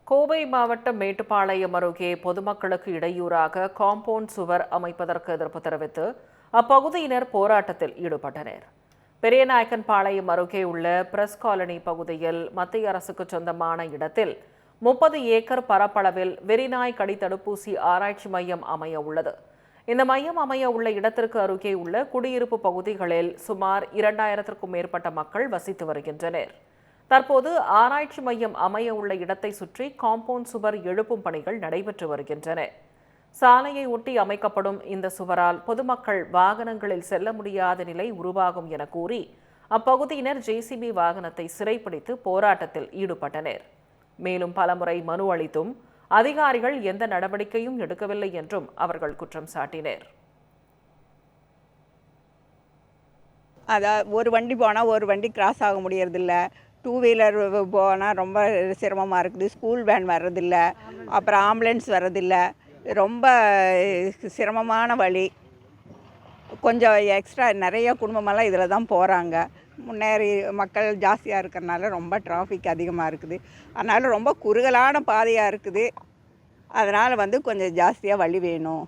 கோவை மாவட்டம் மேட்டுப்பாளையம் அருகே பொதுமக்களுக்கு இடையூறாக காம்பவுண்ட் சுவர் அமைப்பதற்கு எதிர்ப்பு தெரிவித்து அப்பகுதியினர் போராட்டத்தில் ஈடுபட்டனர். பெரியநாயக்கன்பாளையம் அருகே உள்ள பிரஸ் காலனி பகுதியில் மத்திய அரசுக்கு சொந்தமான இடத்தில் 30 ஏக்கர் பரப்பளவில் வெறிநாய் கடி தடுப்பூசி ஆராய்ச்சி மையம் அமைய உள்ளது. இந்த மையம் அமைய உள்ள இடத்திற்கு அருகே உள்ள குடியிருப்பு பகுதிகளில் சுமார் 2000க்கும் மேற்பட்ட மக்கள் வசித்து வருகின்றனர். தற்போது ஆராய்ச்சி மையம் அமைய உள்ள இடத்தை சுற்றி காம்பவுண்ட் சுவர் எழுப்பும் பணிகள் நடைபெற்று வருகின்றன. சாலையை ஒட்டி அமைக்கப்படும் இந்த சுவரால் பொதுமக்கள் வாகனங்களில் செல்ல முடியாத நிலை உருவாகும் என கூறி அப்பகுதியினர் ஜேசிபி வாகனத்தை சிறைப்பிடித்து போராட்டத்தில் ஈடுபட்டனர். மேலும் பலமுறை மனு அளித்தும் அதிகாரிகள் எந்த நடவடிக்கையும் எடுக்கவில்லை என்றும் அவர்கள் குற்றம் சாட்டினர். அதான் ஒரு வண்டி போனால் ஒரு வண்டி கிராஸ் ஆக முடியறதில்ல, 2 வீலர் போனால் ரொம்ப சிரமமாக இருக்குது, ஸ்கூல் வேன் வர்றதில்ல, அப்புறம் ஆம்புலன்ஸ் வர்றதில்ல, ரொம்ப சிரமமான வழி. கொஞ்சம் எக்ஸ்ட்ரா நிறைய குடும்பமெல்லாம் இதில் தான் போகிறாங்க. முன்னேறி மக்கள் ஜாஸ்தியாக இருக்கிறனால ரொம்ப டிராஃபிக் அதிகமாக இருக்குது. அதனால் ரொம்ப குறுகலான பாதையாக இருக்குது. அதனால் கொஞ்சம் ஜாஸ்தியாக வழி வேணும்.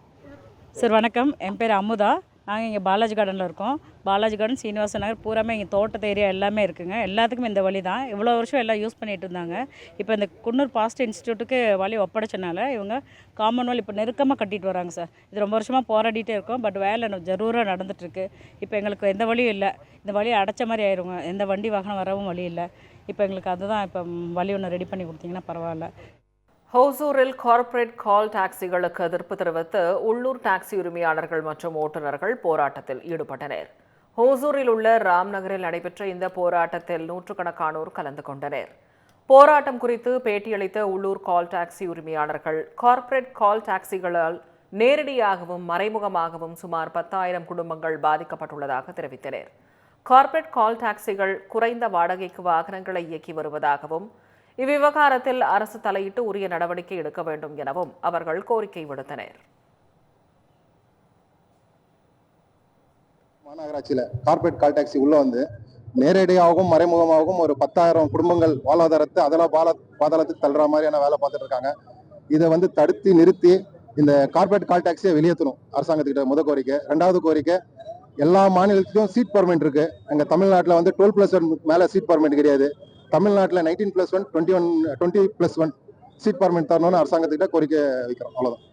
சார் வணக்கம், என் பேர் அமுதா. நாங்கள் இங்கே பாலாஜி கார்டனில் இருக்கோம். பாலாஜி கார்டன், சீனிவாச நகர் பூராமே இங்கே தோட்டத்து ஏரியா எல்லாமே இருக்குங்க. எல்லாத்துக்கும் இந்த வழி தான் இவ்வளோ வருஷம் எல்லாம் யூஸ் பண்ணிகிட்டு இருந்தாங்க. இப்போ இந்த குன்னூர் பாஸ்ட் இன்ஸ்டியூட்டுக்கு வழி ஒப்படைச்சனால இவங்க காமன் வால் இப்போ நெருக்கமாக கட்டிட்டு வராங்க சார். இது ரொம்ப வருஷமாக போராடிட்டே இருக்கோம். பட் வேலை ஜரூராக நடந்துகிட்ருக்கு. இப்போ எங்களுக்கு எந்த வழியும் இல்லை. இந்த வழி அடைச்ச மாதிரி ஆயிடுங்க. எந்த வண்டி வாகனம் வரவும் வழி இல்லை. இப்போ எங்களுக்கு அதுதான் இப்போ வழி ஒன்று ரெடி பண்ணி கொடுத்தீங்கன்னா பரவாயில்ல. ஹோசூரில் கார்ப்பரேட் கால் டாக்ஸிகளுக்கு எதிர்ப்பு தெரிவித்து உள்ளூர் டாக்ஸி உரிமையாளர்கள் மற்றும் ஓட்டுநர்கள் போராட்டத்தில் ஈடுபட்டனர். ஹோசூரில் உள்ள ராம் நகரில் நடைபெற்ற இந்த போராட்டத்தில் நூற்றுக்கணக்கானோர் கலந்து கொண்டனர். போராட்டம் குறித்து பேட்டியளித்த உள்ளூர் கால் டாக்ஸி உரிமையாளர்கள் கார்ப்பரேட் கால் டாக்ஸிகளால் நேரடியாகவும் மறைமுகமாகவும் சுமார் 10,000 குடும்பங்கள் பாதிக்கப்பட்டுள்ளதாக தெரிவித்தனர். கார்ப்பரேட் கால் டாக்ஸிகள் குறைந்த வாடகைக்கு வாகனங்களை இயக்கி வருவதாகவும் இவ்விவகாரத்தில் அரசு தலையிட்டு உரிய நடவடிக்கை எடுக்க வேண்டும் எனவும் அவர்கள் கோரிக்கை விடுத்தனர். மாநகராட்சியில் கார்ப்பரேட் கால் டாக்ஸி உள்ள வந்து நேரடியாகவும் மறைமுகமாகவும் ஒரு 10,000 குடும்பங்கள் வாழ்வாதாரத்தை அதெல்லாம் பாதாளத்துக்கு தள்ளுற மாதிரியான வேலை பார்த்துட்டு இருக்காங்க. இதை தடுத்து நிறுத்தி இந்த கார்ப்பரேட் கால் டாக்ஸியை வெளியேற்றணும் அரசாங்கத்துக்கிட்ட முதல் கோரிக்கை. 2வது கோரிக்கை, எல்லா மாநிலத்திலும் சீட் பர்மிட் இருக்கு. எங்க தமிழ்நாட்டில் 12+1 மேல சீட் பர்மிட் கிடையாது. தமிழ்நாட்டில் 19+1, 20+1 சீட் பர்மிட் தரணும்னு அரசாங்கத்துக்கிட்ட கோரிக்கை வைக்கிறோம். அவ்வளவுதான்.